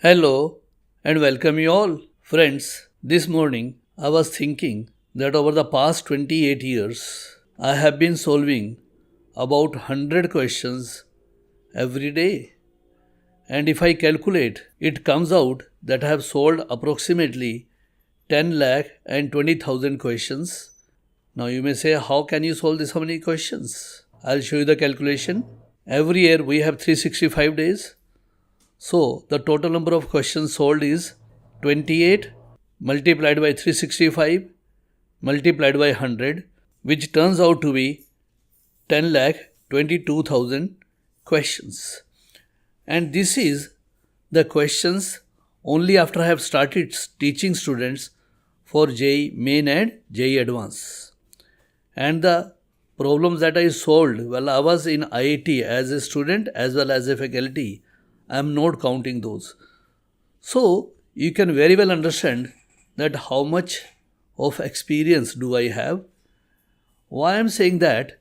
Hello and welcome you all. Friends, this morning I was thinking that over the past 28 years, I have been solving about 100 questions every day. And if I calculate, it comes out that I have solved approximately 10 lakh and 20,000 questions. Now you may say, how can you solve this many questions? I'll show you the calculation. Every year we have 365 days. So the total number of questions solved is 28 multiplied by 365 multiplied by 100, which turns out to be 10 lakh 22,000 questions. And this is the questions only after I have started teaching students for JEE Main and JEE Advanced. And the problems that I solved while I was in IIT as a student as well as a faculty, I am not counting those. So you can very well understand that how much of experience do I have. Why I am saying that?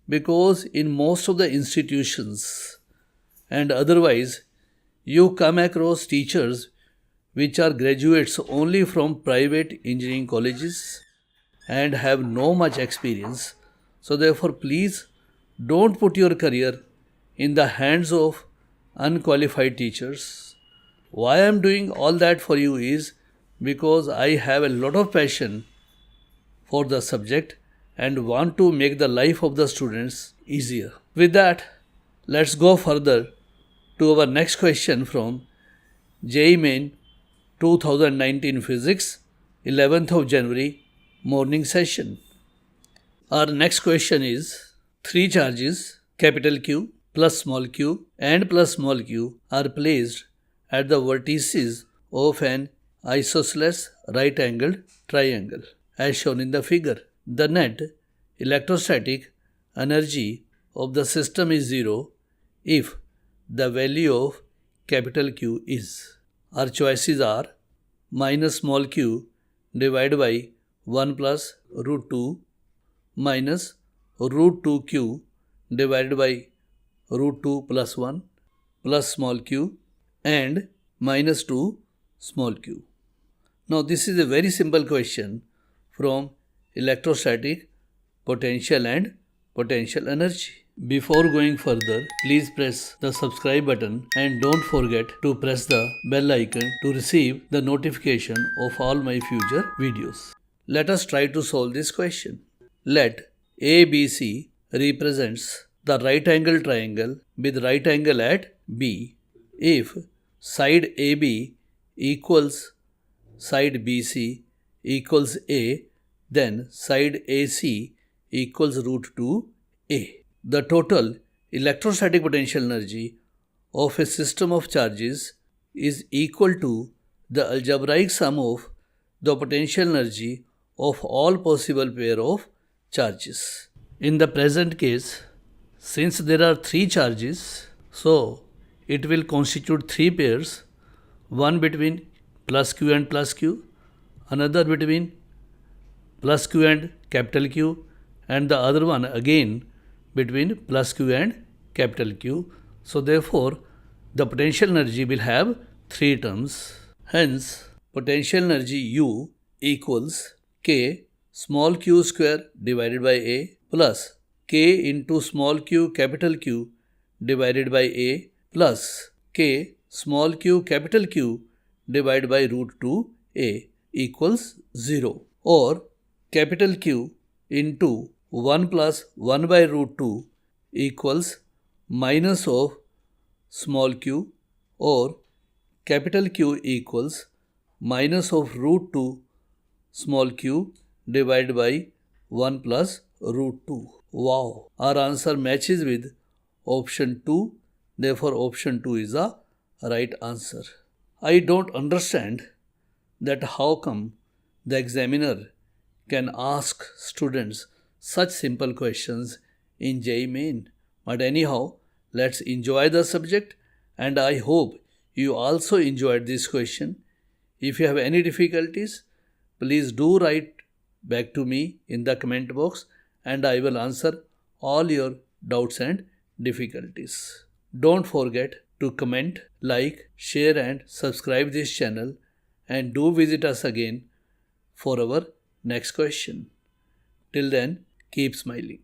Because in most of the institutions and otherwise, you come across teachers which are graduates only from private engineering colleges and have no much experience. So therefore, please don't put your career in the hands of unqualified teachers. Why I am doing all that for you is because I have a lot of passion for the subject and want to make the life of the students easier. With that, let's go further to our next question from JEE Main 2019 Physics, 11th of January, morning session. Our next question is, three charges, capital Q, plus small q and plus small q are placed at the vertices of an isosceles right-angled triangle as shown in the figure. The net electrostatic energy of the system is 0 if the value of capital Q is. Our choices are minus small q divided by 1 plus root 2 minus root 2q divided by root 2 plus 1 plus small q and minus 2 small q. Now this is a very simple question from electrostatic potential and potential energy. Before going further, please press the subscribe button and don't forget to press the bell icon to receive the notification of all my future videos. Let us try to solve this question. Let ABC represents the right angle triangle with right angle at B. If side AB equals side BC equals A, then side AC equals root 2A. The total electrostatic potential energy of a system of charges is equal to the algebraic sum of the potential energy of all possible pair of charges. In the present case, since there are three charges, so it will constitute three pairs, one between plus q and plus q, another between plus q and capital Q, and the other one again between plus q and capital Q. So therefore, the potential energy will have three terms. Hence, potential energy U equals K small q square divided by A plus K into small q capital Q divided by A plus K small q capital Q divided by root 2A equals 0, or capital Q into 1 plus 1 by root 2 equals minus of small q, or capital Q equals minus of root 2 small q divided by 1 plus root 2. Wow! Our answer matches with option 2. Therefore, option 2 is the right answer. I don't understand that how come the examiner can ask students such simple questions in JEE Main. But anyhow, let's enjoy the subject, and I hope you also enjoyed this question. If you have any difficulties, please do write back to me in the comment box, and I will answer all your doubts and difficulties. Don't forget to comment, like, share and subscribe this channel, and do visit us again for our next question. Till then, keep smiling.